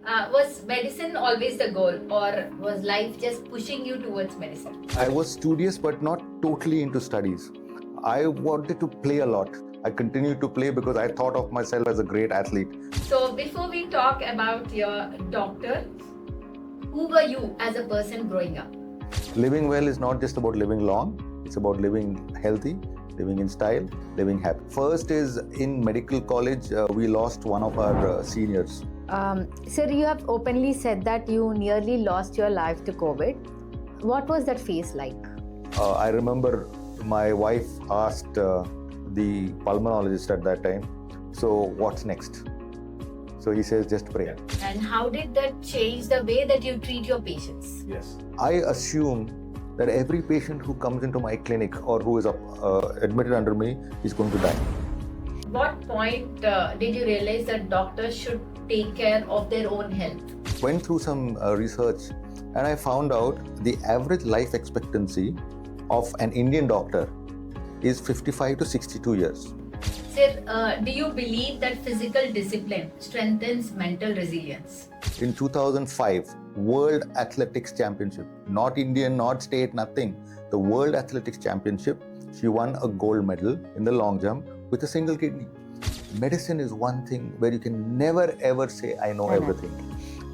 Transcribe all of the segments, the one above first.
Was medicine always the goal, or was life just pushing you towards medicine? I was studious but not totally into studies. I wanted to play a lot. I continued to play because I thought of myself as a great athlete. So, before we talk about your doctor, who were you as a person growing up? Living well is not just about living long, it's about living healthy, living in style, living happy. First is in medical college, we lost one of our seniors. Sir, you have openly said that you nearly lost your life to COVID. What was that phase like? I remember my wife asked the pulmonologist at that time, so what's next? So he says, just pray. And how did that change the way that you treat your patients? Yes. I assume that every patient who comes into my clinic or who is admitted under me is going to die. What point did you realize that doctors should take care of their own health? Went through some research and I found out the average life expectancy of an Indian doctor is 55 to 62 years. Sir, do you believe that physical discipline strengthens mental resilience? In 2005, World Athletics Championship, not Indian, not state, nothing. The World Athletics Championship, she won a gold medal in the long jump with a single kidney. Medicine is one thing where you can never ever say, I know everything.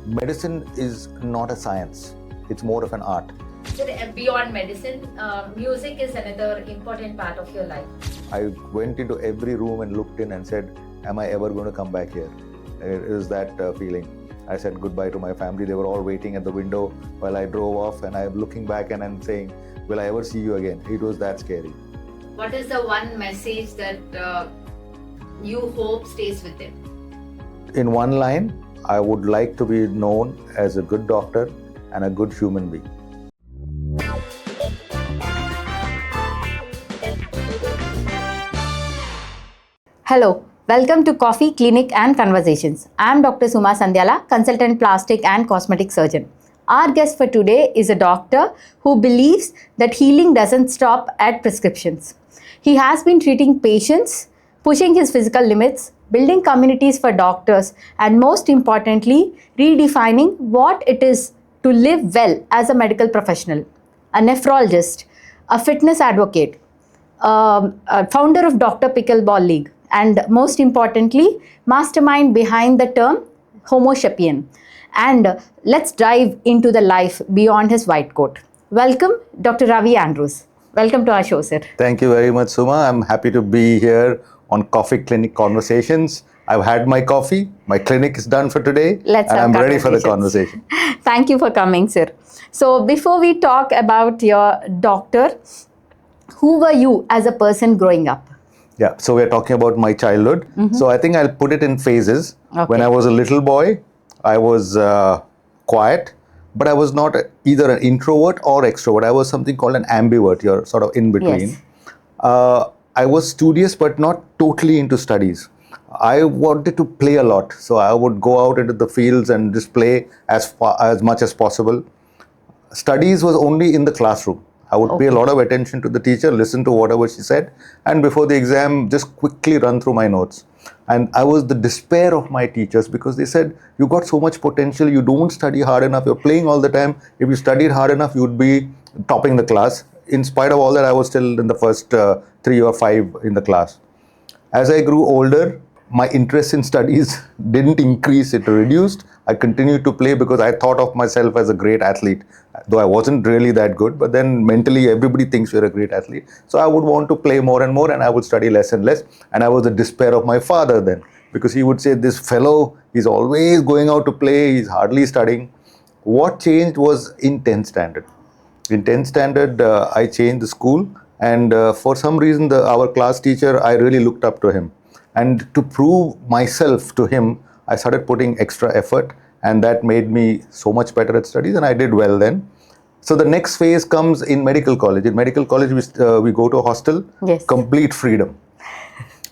Medicine is not a science, it's more of an art. Sir, beyond medicine, music is another important part of your life. I went into every room and looked in and said, am I ever going to come back here? It is that feeling. I said goodbye to my family. They were all waiting at the window while I drove off, and I'm looking back and I'm saying, will I ever see you again? It was that scary. What is the one message that you hope stays with them? In one line, I would like to be known as a good doctor and a good human being. Hello, welcome to Coffee, Clinic and Conversations. I am Dr. Suma Sandhyala, consultant plastic and cosmetic surgeon. Our guest for today is a doctor who believes that healing doesn't stop at prescriptions. He has been treating patients, pushing his physical limits, building communities for doctors, and most importantly, redefining what it is to live well as a medical professional, a nephrologist, a fitness advocate, a founder of Dr. Pickleball League, and most importantly, mastermind behind the term Homo sapien. And let's dive into the life beyond his white coat. Welcome, Dr. Ravi Andrews. Welcome to our show, sir. Thank you very much, Suma. I'm happy to be here on Coffee Clinic Conversations. I've had my coffee. My clinic is done for today. Let's and have I'm ready for the conversations. conversation. Thank you for coming, sir. So before we talk about your doctor, who were you as a person growing up? Yeah, so we're talking about my childhood. So I think I'll put it in phases. Okay. When I was a little boy, I was quiet, but I was not either an introvert or extrovert. I was something called an ambivert. You're sort of in between. Yes. I was studious, but not totally into studies. I wanted to play a lot. So I would go out into the fields and just play as much as possible. Studies was only in the classroom. I would pay a lot of attention to the teacher, listen to whatever she said, and before the exam, just quickly run through my notes. And I was the despair of my teachers because they said, you got so much potential, you don't study hard enough, you're playing all the time. If you studied hard enough, you would be topping the class. In spite of all that, I was still in the first 3 or 5 in the class. As I grew older, my interest in studies didn't increase, it reduced. I continued to play because I thought of myself as a great athlete, though I wasn't really that good, but then mentally everybody thinks you're a great athlete. So I would want to play more and more, and I would study less and less. And I was the despair of my father then, because he would say, this fellow, he's always going out to play, he's hardly studying. What changed was in 10th standard. In 10th standard, I changed the school, and for some reason, our class teacher, I really looked up to him. And to prove myself to him, I started putting extra effort, and that made me so much better at studies, and I did well then. So the next phase comes in medical college. In medical college, we go to a hostel, Yes. complete freedom.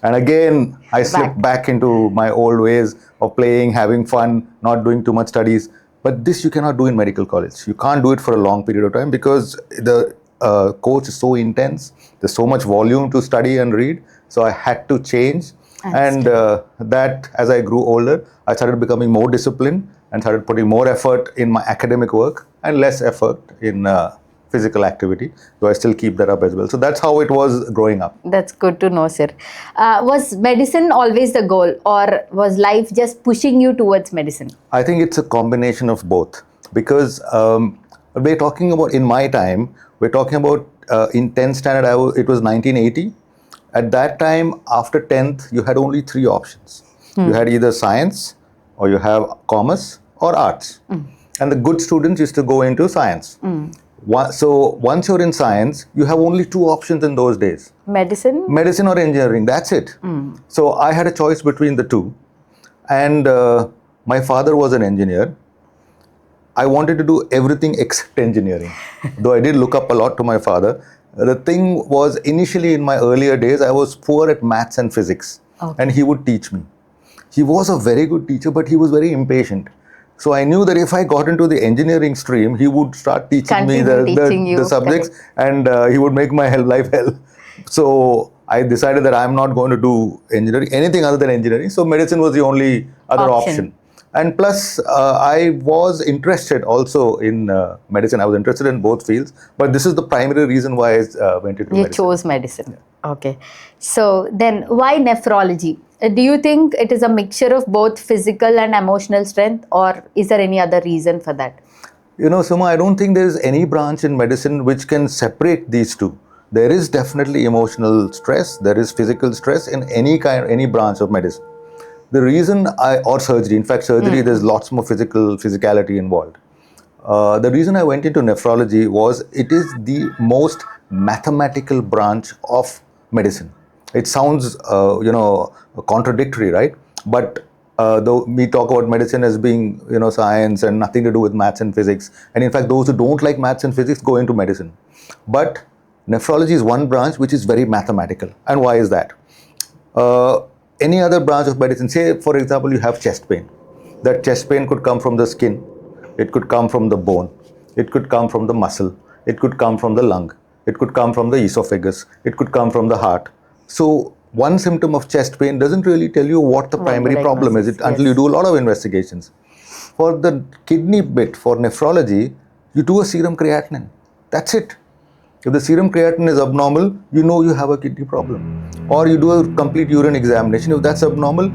And again, I slipped back into my old ways of playing, having fun, not doing too much studies. But this you cannot do in medical college. You can't do it for a long period of time because the course is so intense. There's so much volume to study and read. So I had to change. And that, as I grew older, I started becoming more disciplined. and started putting more effort in my academic work and less effort in physical activity. So I still keep that up as well. So that's how it was growing up. That's good to know, sir. Was medicine always the goal, or was life just pushing you towards medicine? I think it's a combination of both, because we're talking about, in my time, we're talking about in 10th standard, it was 1980. At that time, after 10th, you had only three options. You had either science, or you have commerce, or arts. And the good students used to go into science. So once you're in science, you have only two options in those days. Medicine? Medicine or engineering, that's it. So I had a choice between the two. And my father was an engineer. I wanted to do everything except engineering. Though I did look up a lot to my father. The thing was, initially in my earlier days, I was poor at maths and physics. And he would teach me. He was a very good teacher, but he was very impatient. So I knew that if I got into the engineering stream, he would start teaching me the subjects, and he would make my life hell. So I decided that I'm not going to do engineering, anything other than engineering. So medicine was the only other option. And plus, I was interested also in medicine. I was interested in both fields, but this is the primary reason why I went into medicine. You chose medicine. Yeah. Okay. So then why nephrology? Do you think it is a mixture of both physical and emotional strength, or is there any other reason for that? You know, Suma, I don't think there is any branch in medicine which can separate these two. There is definitely emotional stress, there is physical stress in any branch of medicine. The reason or surgery, in fact, surgery, there's lots more physicality involved. The reason I went into nephrology was it is the most mathematical branch of medicine. It sounds, contradictory, right? But though we talk about medicine as being, science and nothing to do with maths and physics. And in fact, those who don't like maths and physics go into medicine. But nephrology is one branch which is very mathematical. And why is that? Any other branch of medicine, say, for example, you have chest pain. That chest pain could come from the skin. It could come from the bone. It could come from the muscle. It could come from the lung. It could come from the esophagus. It could come from the heart. So one symptom of chest pain doesn't really tell you what the primary problem is until you do a lot of investigations. For the kidney bit, for nephrology, you do a serum creatinine. That's it. If the serum creatinine is abnormal, you know you have a kidney problem. Or you do a complete urine examination. If that's abnormal,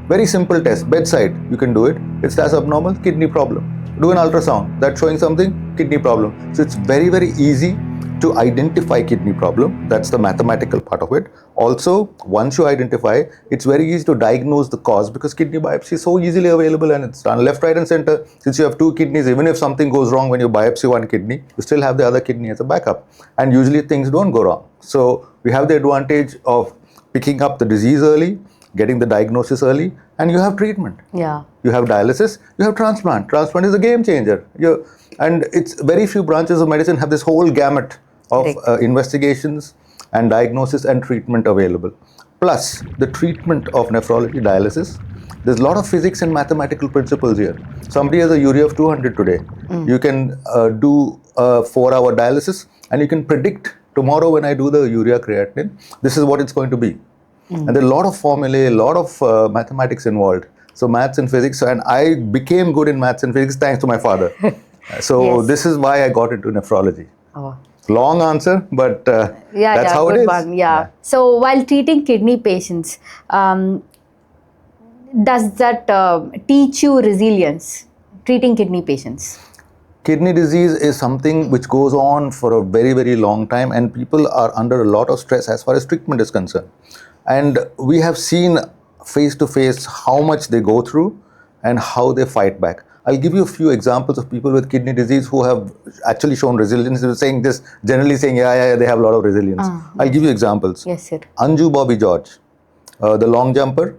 very simple test, bedside, you can do it. If that's abnormal, kidney problem. Do an ultrasound, that's showing something, kidney problem. So it's very, very easy to identify kidney problem. That's the mathematical part of it. Also, once you identify, it's very easy to diagnose the cause because kidney biopsy is so easily available and it's done left, right and center. Since you have two kidneys, even if something goes wrong when you biopsy one kidney, you still have the other kidney as a backup. And usually things don't go wrong. So we have the advantage of picking up the disease early, getting the diagnosis early, and you have treatment. Yeah. You have dialysis, you have transplant. Transplant is a game changer. And it's very few branches of medicine have this whole gamut of investigations and diagnosis and treatment available. Plus, the treatment of nephrology dialysis, there's a lot of physics and mathematical principles here. Somebody has a urea of 200 today. You can do a 4-hour dialysis and you can predict tomorrow when I do the urea creatinine, this is what it's going to be. And there are a lot of formulae, a lot of mathematics involved. So maths and physics, and I became good in maths and physics thanks to my father. So this is why I got into nephrology. Oh. Long answer, but that's how it is. Yeah. So while treating kidney patients, does that teach you resilience, treating kidney patients? Kidney disease is something which goes on for a very, very long time and people are under a lot of stress as far as treatment is concerned. And we have seen face to face how much they go through and how they fight back. I'll give you a few examples of people with kidney disease who have actually shown resilience. They're saying this, generally saying, yeah, they have a lot of resilience. I'll give you examples. Yes, sir. Anju Bobby George, the long jumper,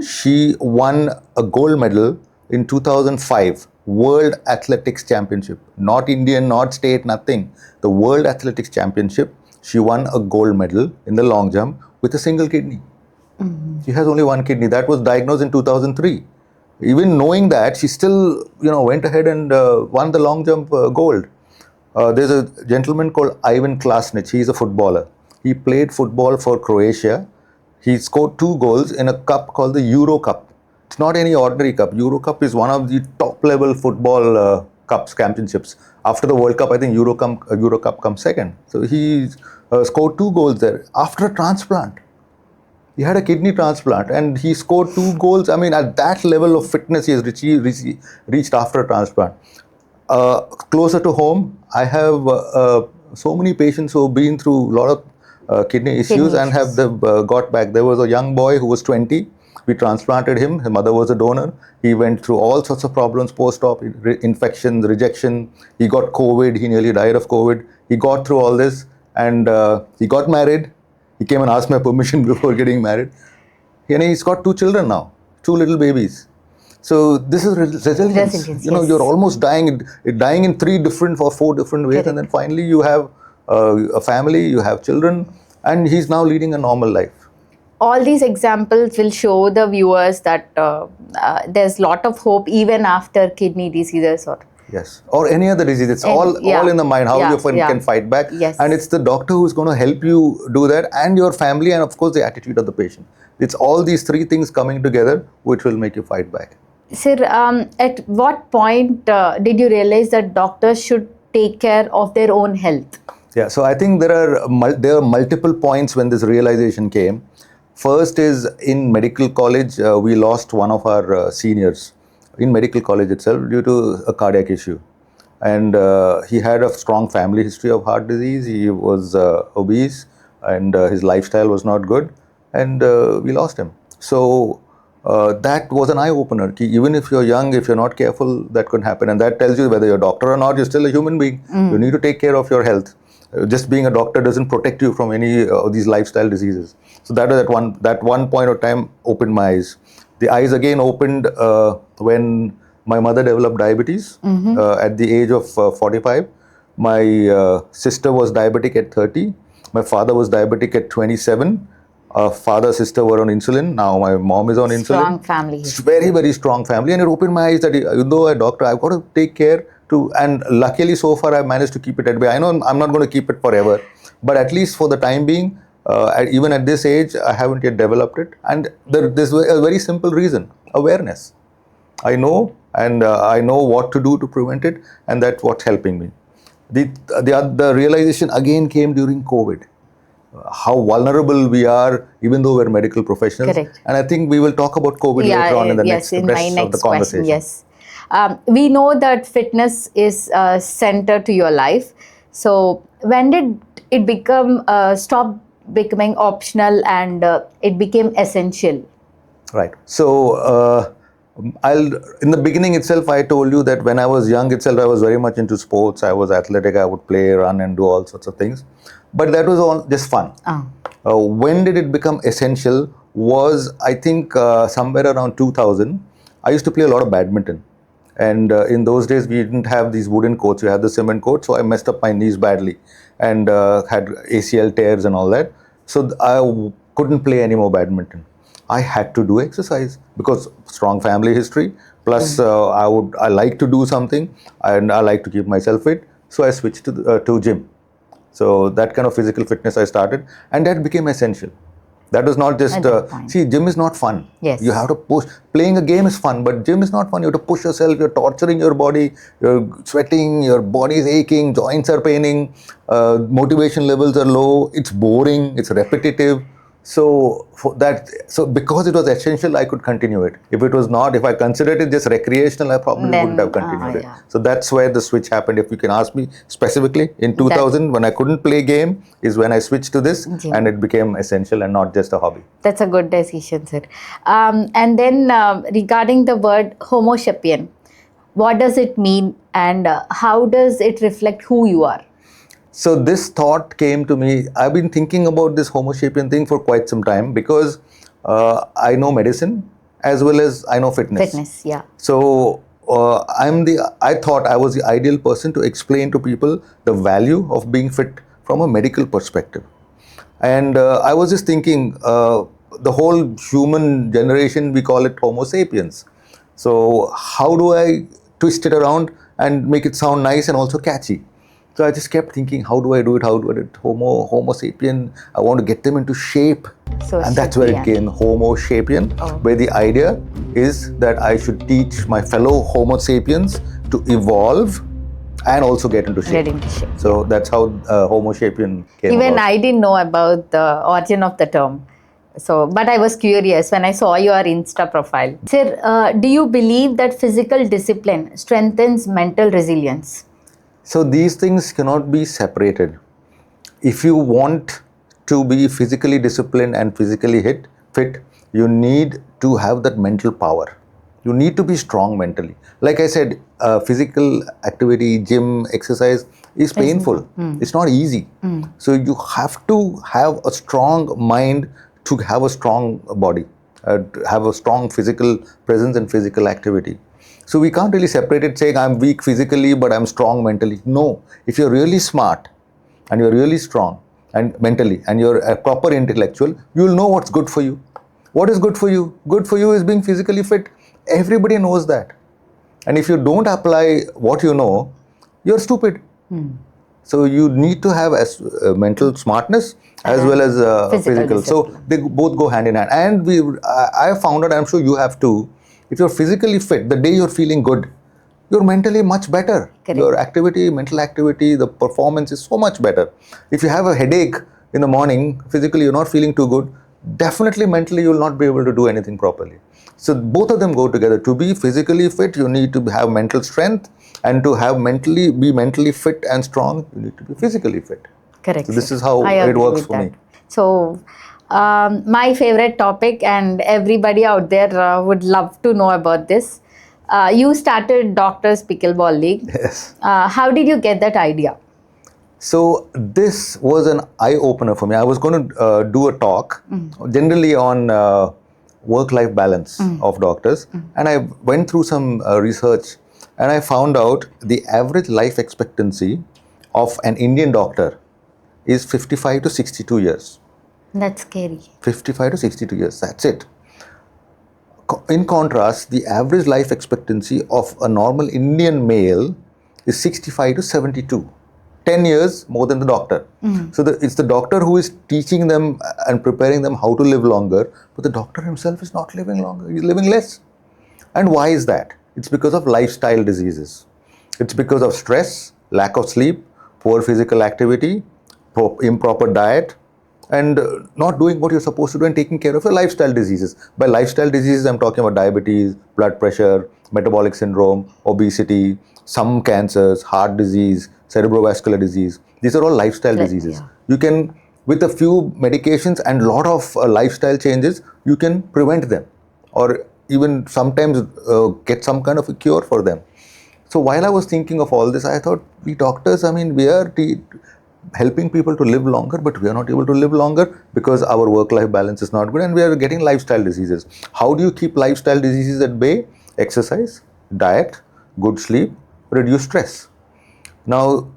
she won a gold medal in 2005 World Athletics Championship. Not Indian, not state, nothing. The World Athletics Championship, she won a gold medal in the long jump with a single kidney. She has only one kidney. That was diagnosed in 2003. Even knowing that, she still, went ahead and won the long jump gold. There's a gentleman called Ivan Klasnic. He's a footballer. He played football for Croatia. He scored 2 goals in a cup called the Euro Cup. It's not any ordinary cup. Euro Cup is one of the top level football cups, championships. After the World Cup, I think Euro Cup comes second. So he scored 2 goals there after a transplant. He had a kidney transplant and he scored 2 goals. I mean, at that level of fitness he has reached after a transplant. Closer to home, I have so many patients who have been through a lot of kidney issues and have got back. There was a young boy who was 20. We transplanted him. His mother was a donor. He went through all sorts of problems post-op, infections, rejection. He got COVID. He nearly died of COVID. He got through all this and he got married. He came and asked my permission before getting married. And he's got 2 children now, 2 little babies. So this is resilience. You know, you're almost dying in 3 different or 4 different ways. Correct. And then finally you have a family, you have children, and he's now leading a normal life. All these examples will show the viewers that there's a lot of hope even after kidney diseases or any other disease. It's all in the mind, how you can fight back. Yes. And it's the doctor who's going to help you do that, and your family, and of course the attitude of the patient. It's all these 3 things coming together which will make you fight back. Sir, at what point did you realize that doctors should take care of their own health? Yeah, so I think there are multiple points when this realization came. First is in medical college, we lost one of our seniors in medical college itself due to a cardiac issue. And he had a strong family history of heart disease. He was obese and his lifestyle was not good. And we lost him. So that was an eye-opener. Even if you're young, if you're not careful, that could happen. And that tells you whether you're a doctor or not, you're still a human being. You need to take care of your health. Just being a doctor doesn't protect you from any of these lifestyle diseases. So that one point of time opened my eyes. The eyes again opened when my mother developed diabetes at the age of 45. My sister was diabetic at 30. My father was diabetic at 27. Father, sister were on insulin. Now my mom is on insulin. Strong family. It's very, very strong family. And it opened my eyes that even though I'm a doctor, I've got to take care to, and luckily so far I've managed to keep it at bay. I know I'm not going to keep it forever, but at least for the time being, even at this age, I haven't yet developed it. And there's a very simple reason: awareness. I know, and I know what to do to prevent it, and that's what's helping me. The realization again came during COVID. How vulnerable we are, even though we're medical professionals. Correct. And I think we will talk about COVID later on in the rest of the conversation. Yes. We know that fitness is center to your life. So when did it become stop becoming optional and it became essential? Right. So in the beginning itself, I told you that when I was young itself, I was very much into sports. I was athletic. I would play, run, and do all sorts of things. But that was all just fun. When did it become essential was, I think, somewhere around 2000. I used to play a lot of badminton. And in those days, we didn't have these wooden courts. We had the cement court. So I messed up my knees badly and had ACL tears and all that. So I couldn't play any more badminton. I had to do exercise because strong family history. Plus, I like to do something and I like to keep myself fit. So I switched to gym. So that kind of physical fitness I started, and that became essential. That was not just, see, gym is not fun. Yes. You have to push. Playing a game is fun, but gym is not fun. You have to push yourself. You're torturing your body. You're sweating. Your body is aching. Joints are paining. Motivation levels are low. It's boring. It's repetitive. So because it was essential, I could continue it. If it was not, if I considered it just recreational, I probably wouldn't have continued it. So that's where the switch happened. If you can ask me specifically, in 2000, when I couldn't play game, is when I switched to this, and it became essential and not just a hobby. That's a good decision, sir. And then regarding the word Homo sapien, what does it mean, and how does it reflect who you are? So this thought came to me. I've been thinking about this Homo sapien thing for quite some time because I know medicine as well as I know fitness. Fitness, yeah. So I thought I was the ideal person to explain to people the value of being fit from a medical perspective. And I was just thinking, the whole human generation, we call it Homo sapiens. So how do I twist it around and make it sound nice and also catchy? So I just kept thinking, how do I do it? How do I do it? Homo sapien. I want to get them into shape. So And that's where it came, Homo sapien, where the idea is that I should teach my fellow Homo sapiens to evolve and also get into shape. So that's how Homo sapien came Even about. I didn't know about the origin of the term. So, but I was curious when I saw your Insta profile. Sir, do you believe that physical discipline strengthens mental resilience? So these things cannot be separated. If you want to be physically disciplined and physically fit, you need to have that mental power. You need to be strong mentally. Like I said, physical activity, gym, exercise is painful. It's not easy. So you have to have a strong mind to have a strong body, to have a strong physical presence and physical activity. So we can't really separate it saying I'm weak physically but I'm strong mentally. No, if you're really smart and you're really strong and mentally and you're a proper intellectual, you'll know what's good for you. What is good for you? Good for you is being physically fit. Everybody knows that. And if you don't apply what you know, you're stupid. So you need to have mental smartness as well as physical. So they both go hand in hand. And I found out, I'm sure you have too, if you're physically fit, the day you're feeling good, you're mentally much better. Correct. Your activity, mental activity, the performance is so much better. If you have a headache in the morning, physically you're not feeling too good, definitely mentally you'll not be able to do anything properly. So both of them go together. To be physically fit, you need to have mental strength, and to have be mentally fit and strong, you need to be physically fit. Correct. So this is how it works for me. So my favorite topic, and everybody out there would love to know about this. You started Doctors Pickleball League. Yes. How did you get that idea? So this was an eye-opener for me. I was going to do a talk generally on work-life balance of doctors, and I went through some research, and I found out the average life expectancy of an Indian doctor is 55 to 62 years. That's scary. 55 to 62 years, that's it. In contrast, the average life expectancy of a normal Indian male is 65 to 72. 10 years more than the doctor. So it's the doctor who is teaching them and preparing them how to live longer, but the doctor himself is not living longer, he's living less. And why is that? It's because of lifestyle diseases. It's because of stress, lack of sleep, poor physical activity, improper diet, and not doing what you're supposed to do and taking care of your lifestyle diseases. By lifestyle diseases, I'm talking about diabetes, blood pressure, metabolic syndrome, obesity, some cancers, heart disease, cerebrovascular disease. These are all lifestyle diseases. Yeah. You can, with a few medications and a lot of lifestyle changes, you can prevent them, or even sometimes get some kind of a cure for them. So while I was thinking of all this, I thought, we doctors, I mean, we are helping people to live longer, but we are not able to live longer because our work-life balance is not good and we are getting lifestyle diseases. How do you keep lifestyle diseases at bay? Exercise, diet, good sleep, reduce stress. Now,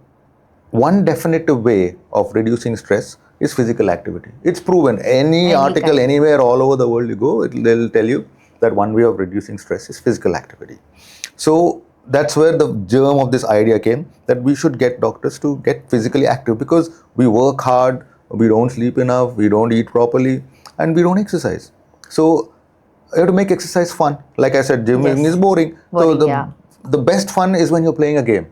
one definitive way of reducing stress is physical activity. It's proven. Any article anywhere all over the world you go, they'll tell you that one way of reducing stress is physical activity. So that's where the germ of this idea came, that we should get doctors to get physically active, because we work hard, we don't sleep enough, we don't eat properly, and we don't exercise. So you have to make exercise fun. Like I said, gymming is boring. So the best fun is when you're playing a game,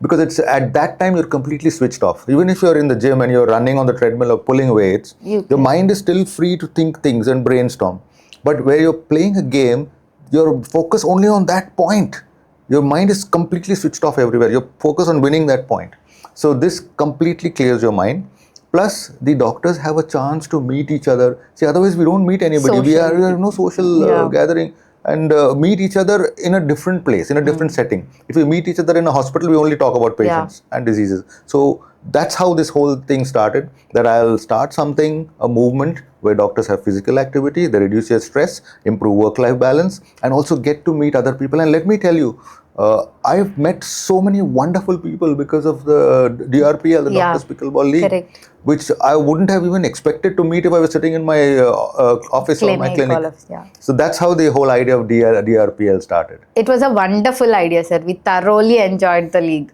because it's at that time you're completely switched off. Even if you're in the gym and you're running on the treadmill or pulling weights, your mind is still free to think things and brainstorm. But where you're playing a game, you're focused only on that point. Your mind is completely switched off everywhere. You're focused on winning that point. So this completely clears your mind. Plus, the doctors have a chance to meet each other. See, otherwise we don't meet anybody. We have no social gathering, and meet each other in a different place, in a different setting. If we meet each other in a hospital, we only talk about patients and diseases. So that's how this whole thing started, that I'll start something, a movement where doctors have physical activity, they reduce their stress, improve work-life balance, and also get to meet other people. And let me tell you, I've met so many wonderful people because of the DRPL, the Doctors Pickleball League, which I wouldn't have even expected to meet if I was sitting in my office or my clinic. So that's how the whole idea of DRPL started. It was a wonderful idea, sir. We thoroughly enjoyed the league.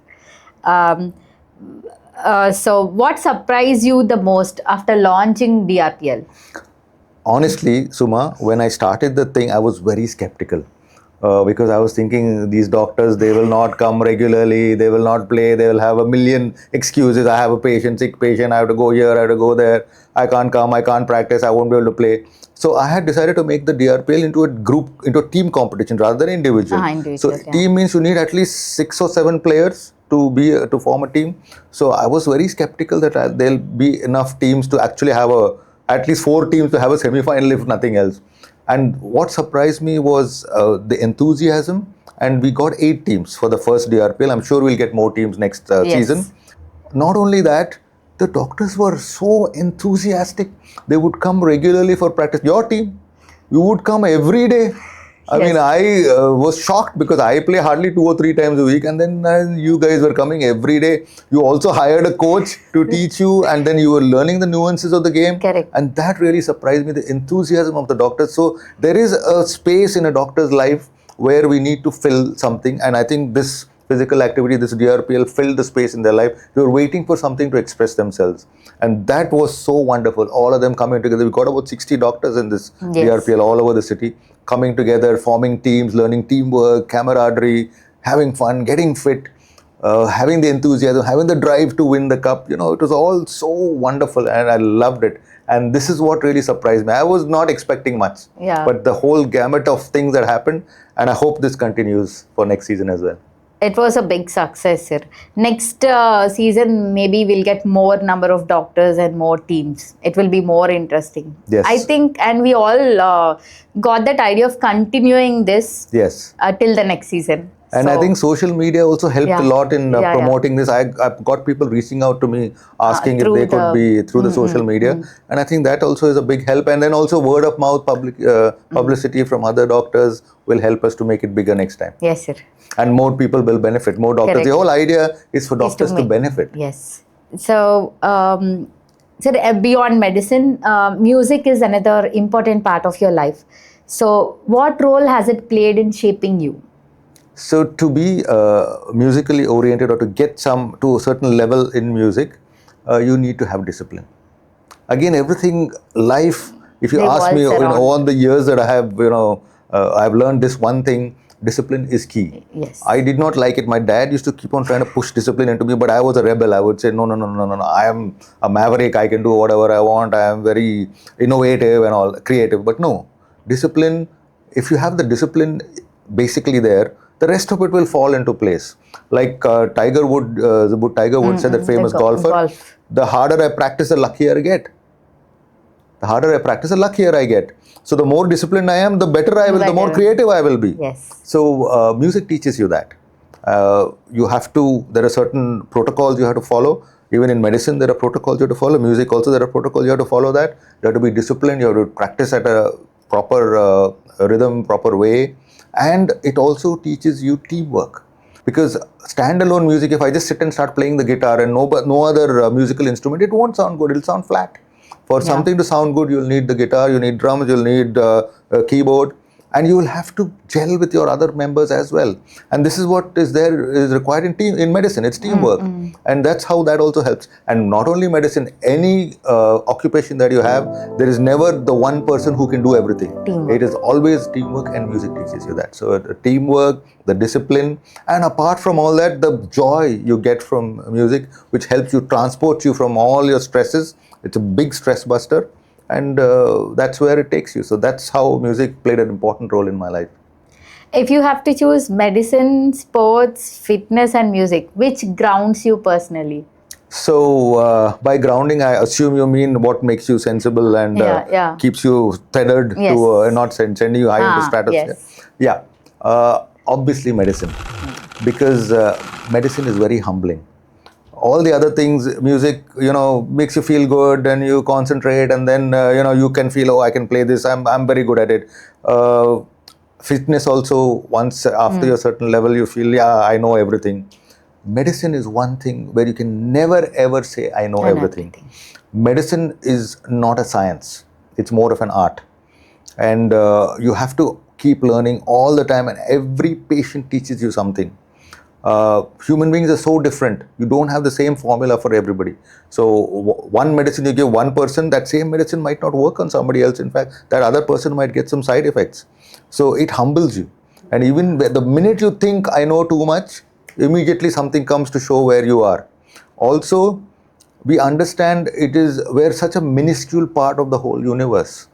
So, what surprised you the most after launching DRPL? Honestly, Suma, when I started the thing, I was very skeptical. Because I was thinking these doctors, they will not come regularly, they will not play, they will have a million excuses. I have a patient, sick patient, I have to go here, I have to go there, I can't come, I can't practice, I won't be able to play. So I had decided to make the DRPL into a group, into a team competition rather than individual. So Individual, yeah. team means you need at least 6 or 7 players to form a team. So I was very skeptical that there'll be enough teams to actually have at least 4 teams to have a semi-final if nothing else. And what surprised me was the enthusiasm, and we got 8 teams for the first DRPL. I'm sure we'll get more teams next season. Not only that, the doctors were so enthusiastic. They would come regularly for practice. Your team, you would come every day. I mean, I was shocked because I play hardly 2 or 3 times a week, and then you guys were coming every day. You also hired a coach to teach you, and then you were learning the nuances of the game. Correct. And that really surprised me, the enthusiasm of the doctors. So there is a space in a doctor's life where we need to fill something, and I think this physical activity, this DRPL filled the space in their life. They were waiting for something to express themselves, and that was so wonderful. All of them coming together. We got about 60 doctors in this DRPL all over the city, coming together, forming teams, learning teamwork, camaraderie, having fun, getting fit, having the enthusiasm, having the drive to win the cup. You know, it was all so wonderful, and I loved it. And this is what really surprised me. I was not expecting much, but the whole gamut of things that happened, and I hope this continues for next season as well. It was a big success, sir. Next season, maybe we'll get more number of doctors and more teams. It will be more interesting. Yes. I think, and we all got that idea of continuing this till the next season. And I think social media also helped a lot in promoting this. I've got people reaching out to me asking if they could be through the social media. And I think that also is a big help. And then also word of mouth publicity from other doctors will help us to make it bigger next time. Yes, sir. And more people will benefit, more doctors. Correct. The whole idea is for doctors to benefit. Yes. So, sir, beyond medicine, music is another important part of your life. So, what role has it played in shaping you? So to be musically oriented or to get to a certain level in music, you need to have discipline. Again, everything, life, if you ask me, all the years that I have, I've learned this one thing, discipline is key. Yes. I did not like it. My dad used to keep on trying to push discipline into me, but I was a rebel. I would say, no. I am a maverick. I can do whatever I want. I am very innovative and all, creative. But no, discipline, if you have the discipline basically there, the rest of it will fall into place. Like Tiger Woods said, that famous golfer, the harder I practice, the luckier I get. The harder I practice, the luckier I get. So the more disciplined I am, the better I will, the more creative I will be. Yes. So music teaches you that. There are certain protocols you have to follow. Even in medicine, there are protocols you have to follow. Music also, there are protocols you have to follow that. You have to be disciplined. You have to practice at a proper rhythm, proper way. And it also teaches you teamwork. Because standalone music, if I just sit and start playing the guitar and no other musical instrument, it won't sound good. It'll sound flat. For something to sound good, you'll need the guitar, you need drums, you'll need a keyboard, and you will have to gel with your other members as well. And this is what is required in medicine. It's teamwork, and that's how that also helps. And not only medicine, any occupation that you have, there is never the one person who can do everything. It is always teamwork, and music teaches you that. So teamwork, the discipline, and apart from all that, the joy you get from music, which helps you transport you from all your stresses. It's a big stress buster, and that's where it takes you. So that's how music played an important role in my life. If you have to choose medicine, sports, fitness and music, which grounds you personally? So by grounding, I assume you mean what makes you sensible and keeps you tethered to not sending you high into stratosphere. Yeah, obviously medicine, because medicine is very humbling. All the other things, music, makes you feel good and you concentrate, and then, you can feel, oh, I can play this, I'm very good at it. Fitness also, once after a certain level, you feel, yeah, I know everything. Medicine is one thing where you can never ever say, I know everything. Medicine is not a science. It's more of an art. And you have to keep learning all the time, and every patient teaches you something. Human beings are so different. You don't have the same formula for everybody. So one medicine you give one person, that same medicine might not work on somebody else. In fact, that other person might get some side effects. So it humbles you. And even the minute you think I know too much, immediately something comes to show where you are. Also, we understand we're such a minuscule part of the whole universe.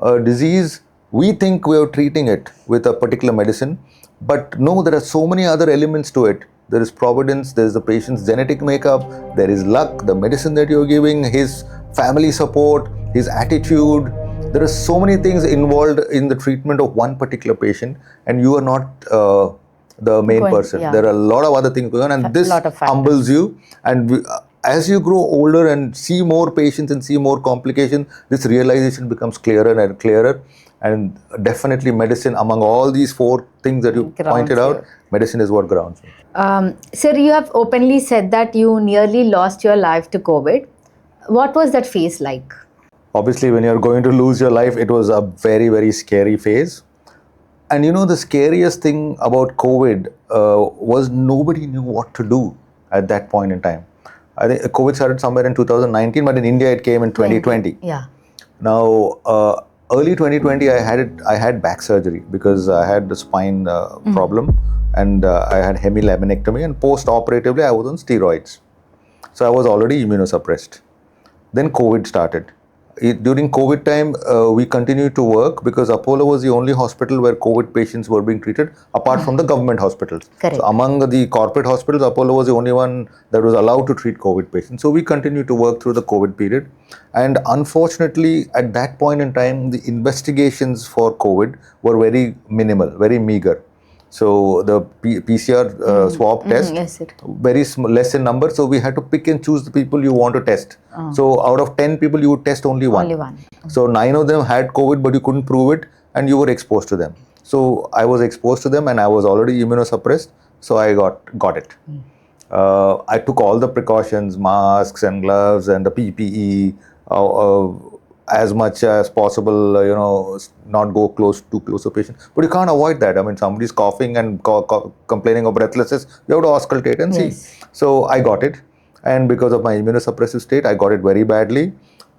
A disease, we think we are treating it with a particular medicine, but no, there are so many other elements to it. There is providence, there is the patient's genetic makeup, there is luck, the medicine that you're giving, his family support, his attitude. There are so many things involved in the treatment of one particular patient, and you are not the main person. Yeah. There are a lot of other things going on, and this humbles you. And as you grow older and see more patients and see more complications, this realization becomes clearer and clearer. And definitely medicine, among all these 4 things that you pointed out, medicine is what grounds me. Sir, you have openly said that you nearly lost your life to COVID. What was that phase like? Obviously, when you're going to lose your life, it was a very, very scary phase. And the scariest thing about COVID was nobody knew what to do at that point in time. I think COVID started somewhere in 2019, but in India it came in 2020. Yeah. Now, early 2020, I had back surgery because I had the spine problem, and I had hemilaminectomy, and post-operatively I was on steroids. So I was already immunosuppressed. Then COVID started. During COVID time, we continued to work because Apollo was the only hospital where COVID patients were being treated apart from the government hospitals. Correct. So among the corporate hospitals, Apollo was the only one that was allowed to treat COVID patients. So we continued to work through the COVID period. And unfortunately, at that point in time, the investigations for COVID were very minimal, very meager. So the PCR swab test, yes, very less in number. So we had to pick and choose the people you want to test. So out of 10 people, you would test only one. So 9 of them had COVID, but you couldn't prove it, and you were exposed to them. So I was exposed to them, and I was already immunosuppressed. So I got it. I took all the precautions, masks and gloves and the PPE, as much as possible, not go too close to patient. But you can't avoid that. I mean, somebody's coughing and complaining of breathlessness, you have to auscultate and see. So I got it. And because of my immunosuppressive state, I got it very badly.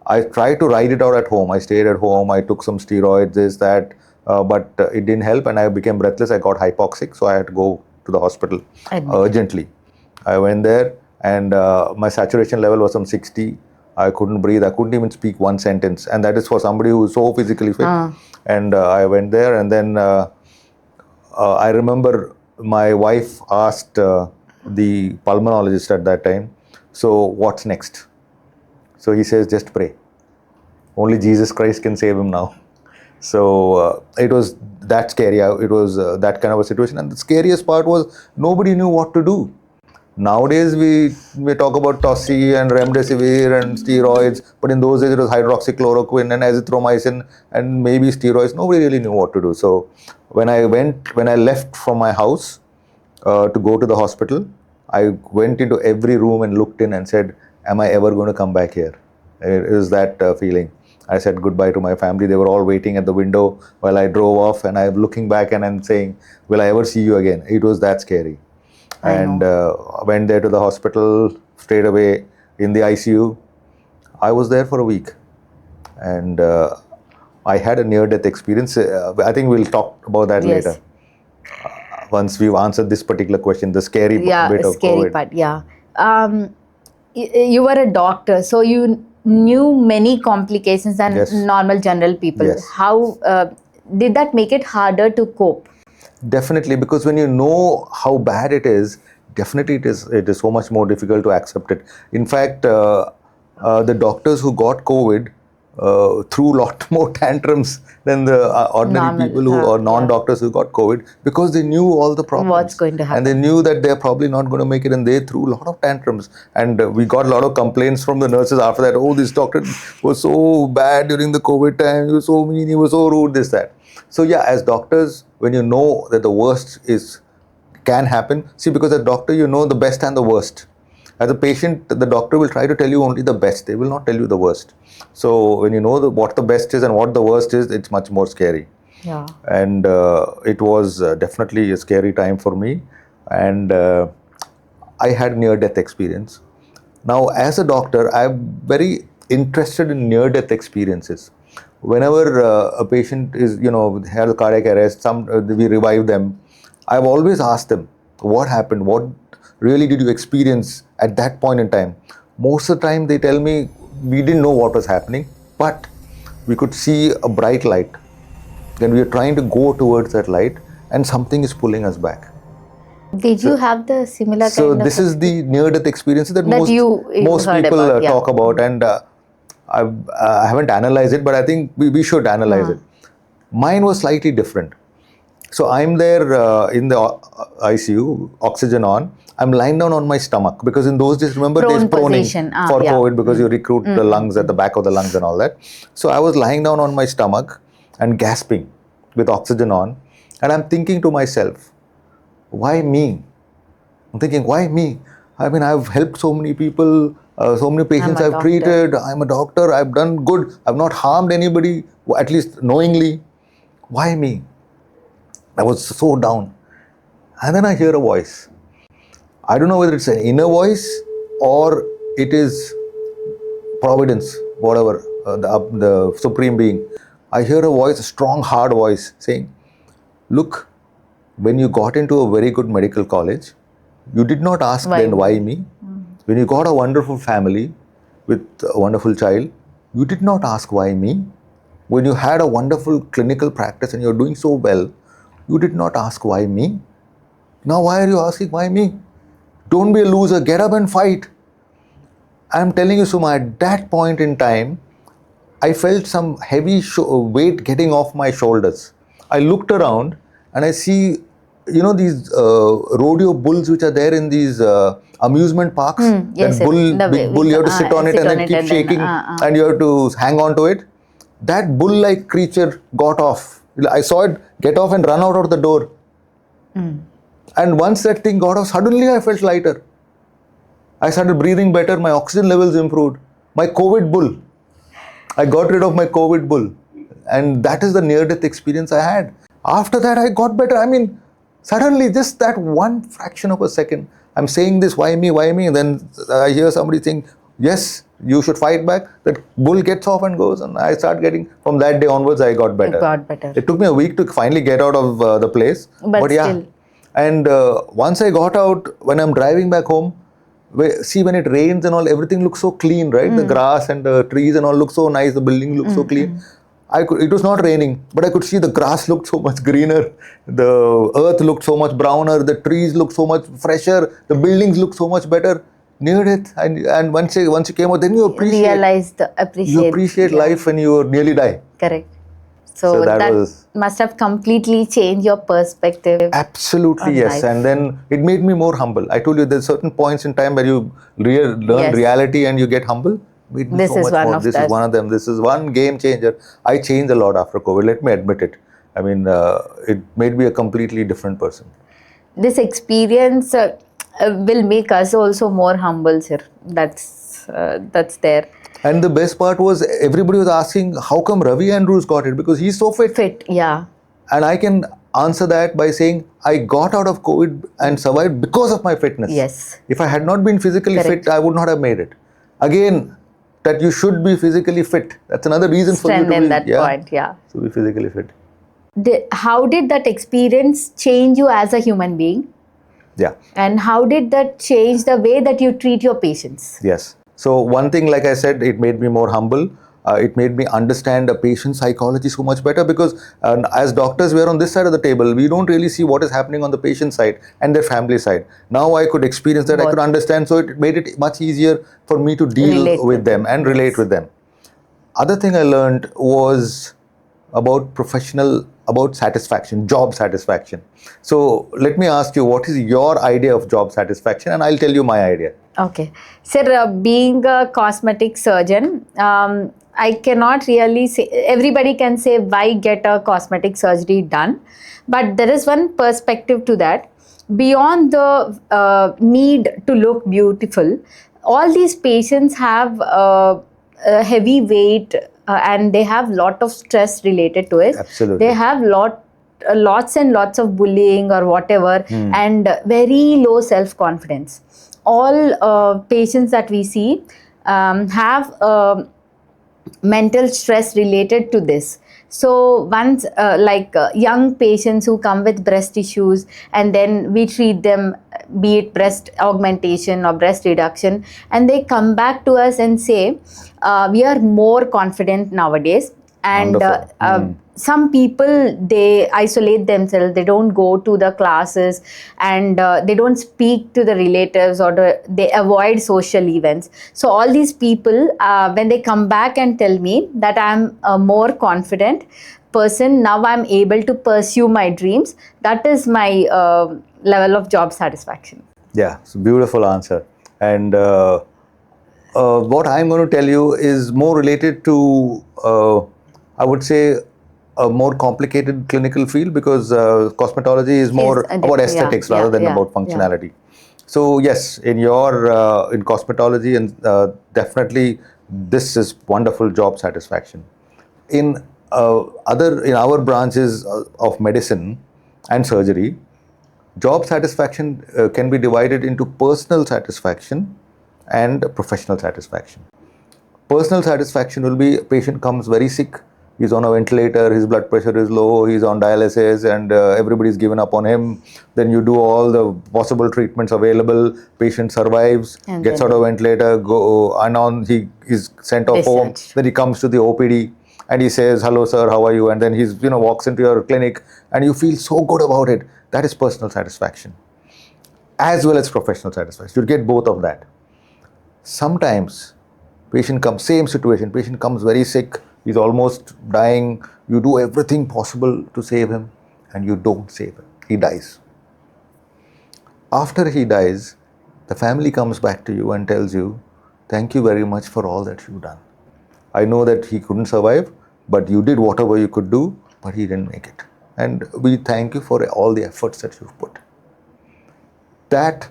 I tried to ride it out at home. I stayed at home. I took some steroids, this, that, but it didn't help, and I became breathless. I got hypoxic, so I had to go to the hospital urgently. I went there, and my saturation level was some 60. I couldn't breathe. I couldn't even speak one sentence. And that is for somebody who is so physically fit. And I went there, and then I remember my wife asked the pulmonologist at that time, so what's next? So he says, just pray. Only Jesus Christ can save him now. So it was that scary. It was that kind of a situation. And the scariest part was nobody knew what to do. Nowadays, we talk about Tossi and Remdesivir and steroids, but in those days it was hydroxychloroquine and azithromycin and maybe steroids. Nobody really knew what to do. So when I left from my house to go to the hospital, I went into every room and looked in and said, am I ever going to come back here? It was that feeling. I said goodbye to my family. They were all waiting at the window while I drove off, and I'm looking back and I'm saying, will I ever see you again? It was that scary. And went there to the hospital straight away in the ICU. I was there for a week, and I had a near-death experience. I think we'll talk about that later. Once we've answered this particular question, the scary bit of COVID. Part, you were a doctor, so you knew many complications than normal general people. How did that make it harder to cope? Definitely, because when you know how bad it is, definitely it is so much more difficult to accept it. In fact, the doctors who got COVID threw a lot more tantrums than the ordinary people or non-doctors who got COVID, because they knew all the problems. What's going to happen. And they knew that they're probably not going to make it, and they threw a lot of tantrums. And we got a lot of complaints from the nurses after that. Oh, this doctor was so bad during the COVID time. He was so mean, he was so rude, this, that. So yeah, as doctors, when you know that the worst can happen, see, because as a doctor, you know the best and the worst. As a patient, the doctor will try to tell you only the best. They will not tell you the worst. So when you know what the best is and what the worst is, it's much more scary. Yeah. And it was definitely a scary time for me. and I had near-death experience. Now, as a doctor, I'm very interested in near-death experiences. Whenever a patient is, had a cardiac arrest, we revive them. I've always asked them, what happened? What really did you experience at that point in time? Most of the time, they tell me, we didn't know what was happening, but we could see a bright light. Then we are trying to go towards that light, and something is pulling us back. Did you have the similar So kind of this is the near-death experiences that you most heard people about, yeah. talk about, and I haven't analyzed it, but I think we should analyze it. Mine was slightly different. So I'm there in the ICU, oxygen on. I'm lying down on my stomach because in those days, remember, there's proning for COVID because you recruit the lungs at the back of the lungs and all that. So I was lying down on my stomach and gasping with oxygen on, and I'm thinking to myself, why me? I'm thinking, why me? I mean, I've helped so many people, so many patients I've treated. I'm a doctor. I've done good. I've not harmed anybody, at least knowingly. Why me? I was so down. And then I hear a voice. I don't know whether it's an inner voice or it is Providence, whatever, the Supreme Being. I hear a voice, a strong, hard voice saying, look, when you got into a very good medical college, you did not ask then why me. When you got a wonderful family with a wonderful child, you did not ask why me. When you had a wonderful clinical practice and you're doing so well, you did not ask why me. Now why are you asking why me? Don't be a loser, get up and fight. I'm telling you, Suma, at that point in time, I felt some heavy weight getting off my shoulders. I looked around and I see, these rodeo bulls which are there in these amusement parks. Yes, that big bull, you have to sit on it and then keep shaking and you have to hang on to it. That bull-like creature got off. I saw it get off and run out of the door. And once that thing got off, suddenly I felt lighter. I started breathing better, my oxygen levels improved. My COVID bull. I got rid of my COVID bull. And that is the near-death experience I had. After that, I got better. I mean, suddenly, just that one fraction of a second, I'm saying this, why me? And then I hear somebody saying, yes, you should fight back. That bull gets off and goes. And I start getting, from that day onwards, I got better. You got better. It took me a week to finally get out of the place. But yeah. Still. And once I got out, when I'm driving back home, see, when it rains and all, everything looks so clean, right? The grass and the trees and all look so nice. The building looks so clean. It was not raining, but I could see the grass looked so much greener. The earth looked so much browner. The trees looked so much fresher. The buildings looked so much better. Near death, and once you came out, then you appreciate life when you nearly die. Correct. So that must have completely changed your perspective. Absolutely, yes. Life. And then it made me more humble. I told you there's certain points in time where you learn reality and you get humble. This is one of them. This is one game changer. I changed a lot after COVID. Let me admit it. I mean, it made me a completely different person. This experience will make us also more humble, sir. That's there. And the best part was everybody was asking, how come Ravi Andrews got it? Because he's so fit. Fit, yeah. And I can answer that by saying I got out of COVID and survived because of my fitness. Yes. If I had not been physically fit, I would not have made it. Again, that you should be physically fit. That's another reason for you to be that point, yeah. To be physically fit. How did that experience change you as a human being? Yeah. And how did that change the way that you treat your patients? Yes. So one thing, like I said, it made me more humble. It made me understand a patient's psychology so much better because as doctors, we're on this side of the table. We don't really see what is happening on the patient side and their family side. Now I could experience that, I could understand. So it made it much easier for me to deal with them and relate with them. Other thing I learned was about satisfaction, job satisfaction. So let me ask you, what is your idea of job satisfaction? And I'll tell you my idea. Okay. Sir, being a cosmetic surgeon, I cannot really say, everybody can say why get a cosmetic surgery done. But there is one perspective to that. Beyond the need to look beautiful, all these patients have a heavy weight and they have lot of stress related to it. Absolutely. They have lot lots and lots of bullying or whatever, and very low self-confidence. All patients that we see have mental stress related to this. So once young patients who come with breast issues, and then we treat them, be it breast augmentation or breast reduction, and they come back to us and say we are more confident nowadays. And some people, they isolate themselves, they don't go to the classes, and they don't speak to the relatives, or they avoid social events. So all these people, when they come back and tell me that I'm a more confident person, now I'm able to pursue my dreams, that is my level of job satisfaction. Yeah, it's a beautiful answer. And what I'm going to tell you is more related to, I would say, a more complicated clinical field, because cosmetology is more about aesthetics rather than about functionality. So yes, in your in cosmetology, and definitely this is wonderful job satisfaction. In our branches of medicine and surgery, job satisfaction can be divided into personal satisfaction and professional satisfaction. Personal satisfaction will be a patient comes very sick, he's on a ventilator, his blood pressure is low, he's on dialysis, and everybody's given up on him. Then you do all the possible treatments available, patient survives, and gets out of ventilator, he is sent off home. Then he comes to the OPD and he says, "Hello sir, how are you?" And then he's walks into your clinic and you feel so good about it. That is personal satisfaction as well as professional satisfaction. You get both of that. Sometimes patient comes, same situation, patient comes very sick, he's almost dying, you do everything possible to save him and you don't save him, he dies. After he dies, the family comes back to you and tells you, "Thank you very much for all that you've done. I know that he couldn't survive, but you did whatever you could do, but he didn't make it. And we thank you for all the efforts that you've put." That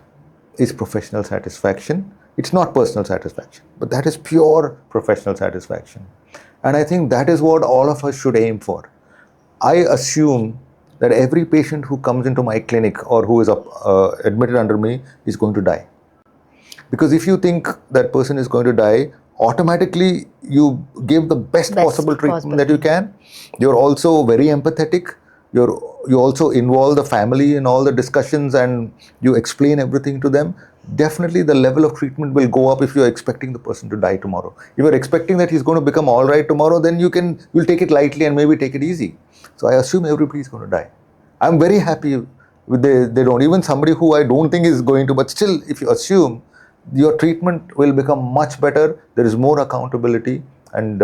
is professional satisfaction. It's not personal satisfaction, but that is pure professional satisfaction. And I think that is what all of us should aim for. I assume that every patient who comes into my clinic or who is admitted under me is going to die. Because if you think that person is going to die, automatically you give the best possible treatment that you can. You're also very empathetic. You also involve the family in all the discussions and you explain everything to them. Definitely the level of treatment will go up if you're expecting the person to die tomorrow. If you're expecting that he's going to become all right tomorrow, then you'll take it lightly and maybe take it easy. So I assume everybody's going to die. I'm very happy with they don't. Even somebody who I don't think is going to, but still, if you assume, your treatment will become much better, there is more accountability, and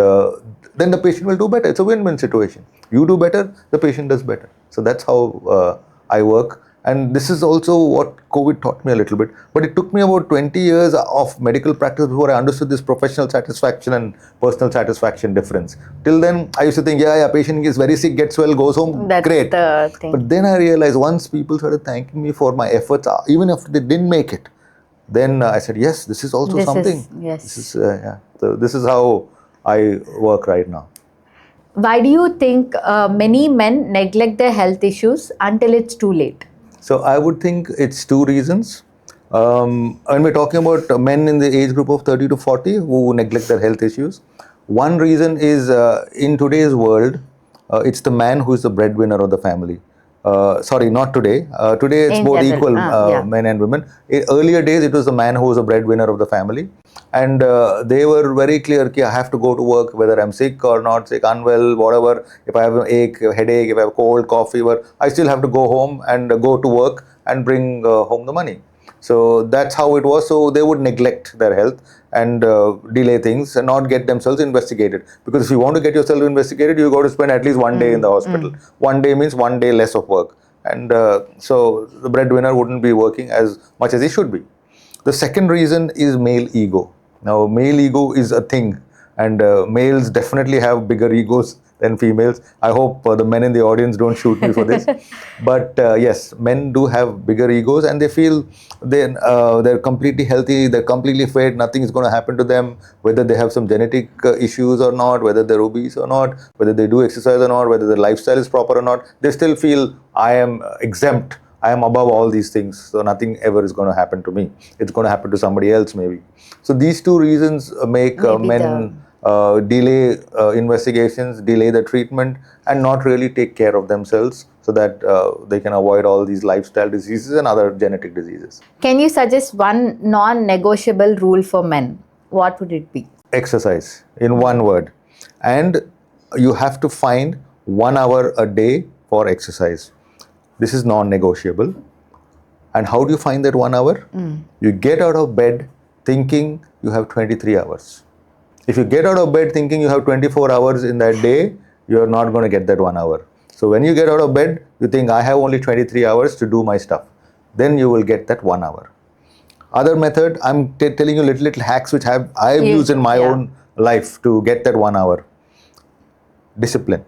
then the patient will do better. It's a win-win situation. You do better, the patient does better. So that's how I work. And this is also what COVID taught me a little bit. But it took me about 20 years of medical practice before I understood this professional satisfaction and personal satisfaction difference. Till then, I used to think, patient is very sick, gets well, goes home, that's great. The thing. But then I realized once people started thanking me for my efforts, even if they didn't make it, then I said, yes, this is also something. So this is how I work right now. Why do you think many men neglect their health issues until it's too late? So I would think it's two reasons. When we're talking about men in the age group of 30 to 40 who neglect their health issues, one reason is in today's world, it's the man who is the breadwinner of the family. Sorry, not today. Today it's both equal, men and women. In earlier days, it was the man who was a breadwinner of the family. And they were very clear, I have to go to work, whether I'm sick or not sick, unwell, whatever. If I have an ache, a headache, if I have cold, cough, fever, I still have to go home and go to work and bring home the money. So that's how it was. So they would neglect their health and delay things and not get themselves investigated. Because if you want to get yourself investigated, you got to spend at least one day in the hospital. 1 day means 1 day less of work. And so the breadwinner wouldn't be working as much as he should be. The second reason is male ego. Now, male ego is a thing, and males definitely have bigger egos than females. I hope the men in the audience don't shoot me for this. But yes, men do have bigger egos, and they feel they're completely healthy, they're completely fit, nothing is going to happen to them, whether they have some genetic issues or not, whether they're obese or not, whether they do exercise or not, whether their lifestyle is proper or not. They still feel, I am exempt, I am above all these things, so nothing ever is going to happen to me. It's going to happen to somebody else maybe. So these two reasons make men delay investigations, delay the treatment, and not really take care of themselves, so that they can avoid all these lifestyle diseases and other genetic diseases. Can you suggest one non-negotiable rule for men? What would it be? Exercise, in one word. And you have to find 1 hour a day for exercise. This is non-negotiable. And how do you find that 1 hour? You get out of bed thinking you have 23 hours. If you get out of bed thinking you have 24 hours in that day, you're not going to get that 1 hour. So when you get out of bed, you think, I have only 23 hours to do my stuff. Then you will get that 1 hour. Other method, I'm telling you little hacks which I've used in my own life to get that 1 hour. Discipline.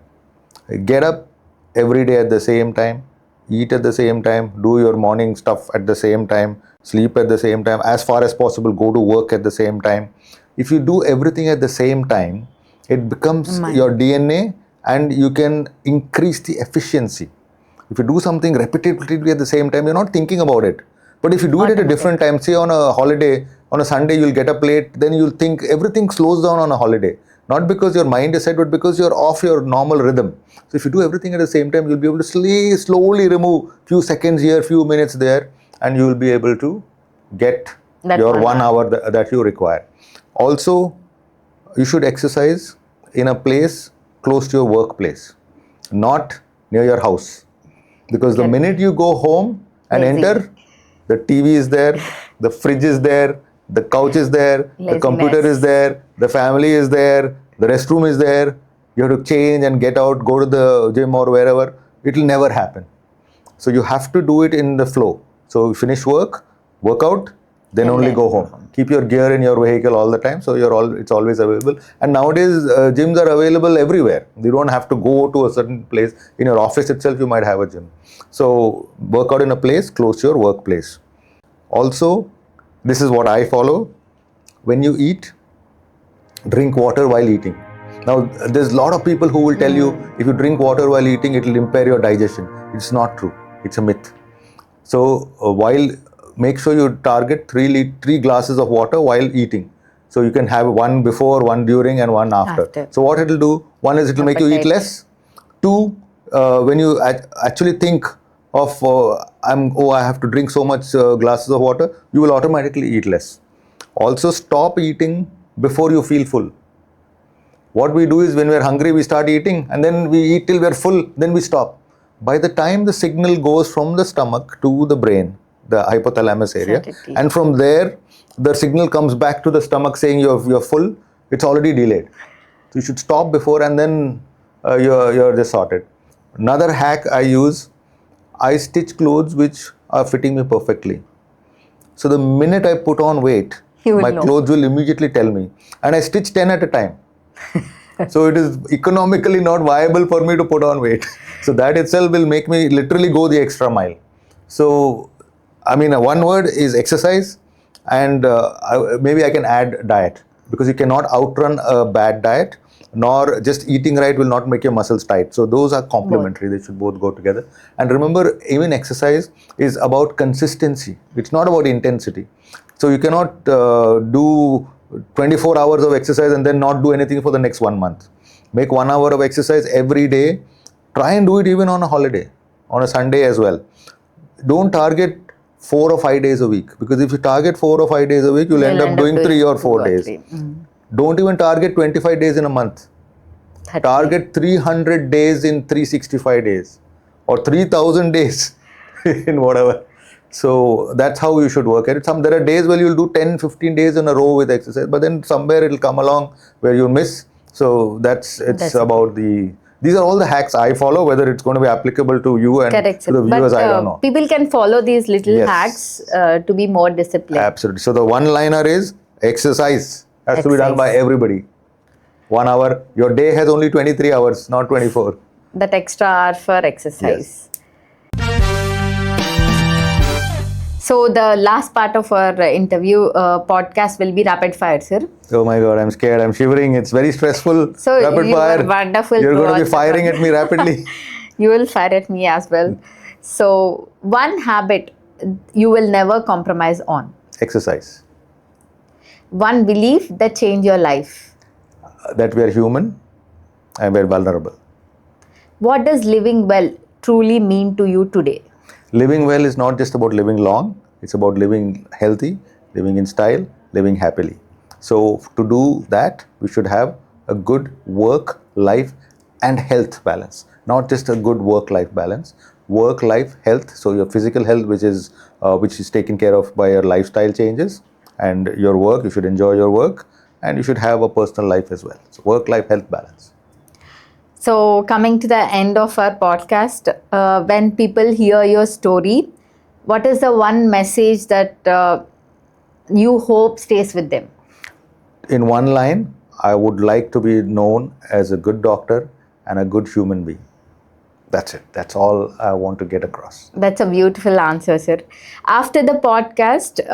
Get up every day at the same time. Eat at the same time, do your morning stuff at the same time, sleep at the same time, as far as possible go to work at the same time. If you do everything at the same time, it becomes your DNA, and you can increase the efficiency. If you do something repetitively at the same time, you're not thinking about it. But if you do it at a different time, say on a holiday, on a Sunday you'll get up late, then you'll think everything slows down on a holiday. Not because your mind is set, but because you're off your normal rhythm. So if you do everything at the same time, you'll be able to slowly remove few seconds here, few minutes there, and you will be able to get your 1 hour that you require. Also, you should exercise in a place close to your workplace, not near your house. Because the minute you go home and enter, the TV is there, the fridge is there, the couch is there, the computer is there, the family is there, the restroom is there. You have to change and get out, go to the gym or wherever. It will never happen. So you have to do it in the flow. So finish work, work out, then only go home. Keep your gear in your vehicle all the time, so it's always available. And nowadays gyms are available everywhere. You don't have to go to a certain place. In your office itself, you might have a gym. So work out in a place close to your workplace. Also, this is what I follow. When you eat, drink water while eating. Now, there's a lot of people who will tell you, if you drink water while eating, it will impair your digestion. It's not true. It's a myth. So, make sure you target 3 glasses of water while eating. So, you can have one before, one during, and one after. So, what it will do? One is it will make you eat less. 2, when you actually think of, I have to drink so much glasses of water, you will automatically eat less. Also, stop eating before you feel full. What we do is when we're hungry, we start eating, and then we eat till we're full, then we stop. By the time the signal goes from the stomach to the brain, the hypothalamus area, and from there, the signal comes back to the stomach saying you're full, it's already delayed. So you should stop before, and then you're just sorted. Another hack I use, I stitch clothes which are fitting me perfectly. So the minute I put on weight, my clothes will immediately tell me. And I stitch 10 at a time. So it is economically not viable for me to put on weight. So that itself will make me literally go the extra mile. So, I mean, one word is exercise, and maybe I can add diet, because you cannot outrun a bad diet, nor just eating right will not make your muscles tight. So those are complementary. They should both go together. And remember, even exercise is about consistency. It's not about intensity. So you cannot do 24 hours of exercise and then not do anything for the next 1 month. Make 1 hour of exercise every day. Try and do it even on a holiday, on a Sunday as well. Don't target 4 or 5 days a week, because if you target 4 or 5 days a week, you'll end up doing 3 or 4 days. Don't even target 25 days in a month. Target 300 days in 365 days, or 3000 days in whatever. So that's how you should work at it. There are days where you'll do 10, 15 days in a row with exercise, but then somewhere it'll come along where you miss. So that's about these are all the hacks I follow. Whether it's going to be applicable to you and to the viewers, I don't know. People can follow these little hacks to be more disciplined. Absolutely. So the one-liner is exercise has to be done by everybody. 1 hour. Your day has only 23 hours, not 24. That extra hour for exercise. So the last part of our interview podcast will be rapid fire, sir. Oh my God, I'm scared. I'm shivering. It's very stressful. So Rapid you fire. were wonderful. You're going to be throughout the firing at me rapidly. You will fire at me as well. So one habit you will never compromise on. Exercise. One belief that changed your life. That we are human and we're vulnerable. What does living well truly mean to you today? Living well is not just about living long. It's about living healthy, living in style, living happily. So to do that, we should have a good work, life and health balance. Not just a good work-life balance. Work, life, health. So your physical health, which is taken care of by your lifestyle changes, and your work, you should enjoy your work, and you should have a personal life as well. So work, life, health balance. So coming to the end of our podcast, when people hear your story, what is the one message that you hope stays with them? In one line, I would like to be known as a good doctor and a good human being. That's it. That's all I want to get across. That's a beautiful answer, sir. After the podcast,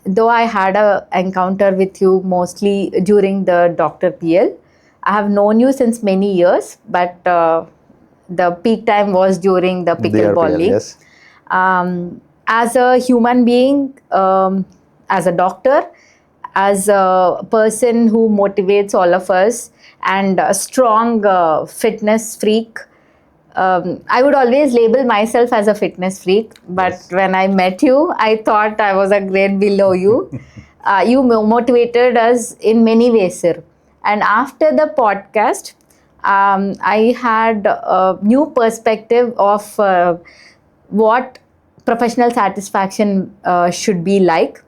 though I had an encounter with you mostly during the Dr. PL, I have known you since many years, but the peak time was during the pickleball league. Yes. As a human being, as a doctor, as a person who motivates all of us, and a strong fitness freak, I would always label myself as a fitness freak, but Yes. when I met you, I thought I was a grade below you. You motivated us in many ways, sir. And after the podcast, I had a new perspective of what professional satisfaction should be like.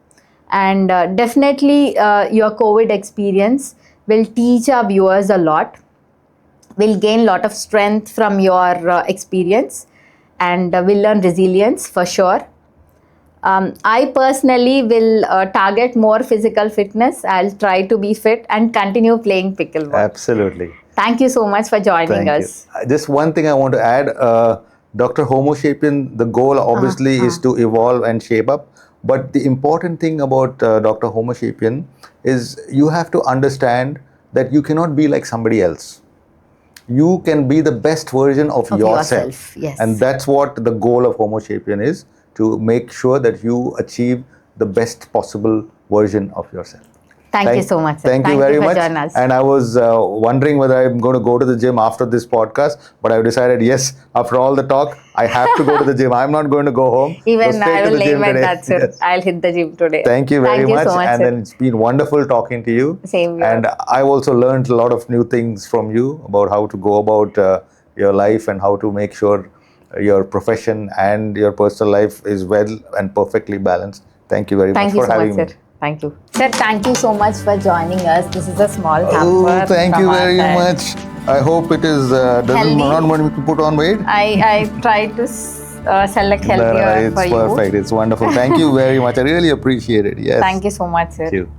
And definitely your COVID experience will teach our viewers a lot. We'll gain a lot of strength from your experience, and we'll learn resilience for sure. I personally will target more physical fitness. I'll try to be fit and continue playing pickleball. Absolutely. Thank you so much for joining Thank us. you. Just one thing I want to add. Dr. Homo sapien, the goal obviously is to evolve and shape up. But the important thing about Dr. Homo sapien is you have to understand that you cannot be like somebody else. You can be the best version of yourself. Yes. And that's what the goal of Homo sapien is, to make sure that you achieve the best possible version of yourself. Thank you so much, sir. Thank you very for much. joining us. And I was wondering whether I'm going to go to the gym after this podcast, but I've decided, yes, after all the talk, I have to go to the gym. I'm not going to go home. Even So straight I to will the gym aim at today. that, sir. Yes. I'll hit the gym today. Thank you very much. So much, and sir. then it's been wonderful talking to you. Same here. And I've also learned a lot of new things from you about how to go about your life and how to make sure your profession and your personal life is well and perfectly balanced. Thank you very much for having me. Sir. Thank you. Sir, thank you so much for joining us. This is a small hamper. Oh, thank from you our very side. much. I hope it is Healthy. not going to put on weight. I tried to select healthier It's for you. perfect. It's wonderful. Thank you very much. I really appreciate it. Yes. Thank you so much, sir. Thank you.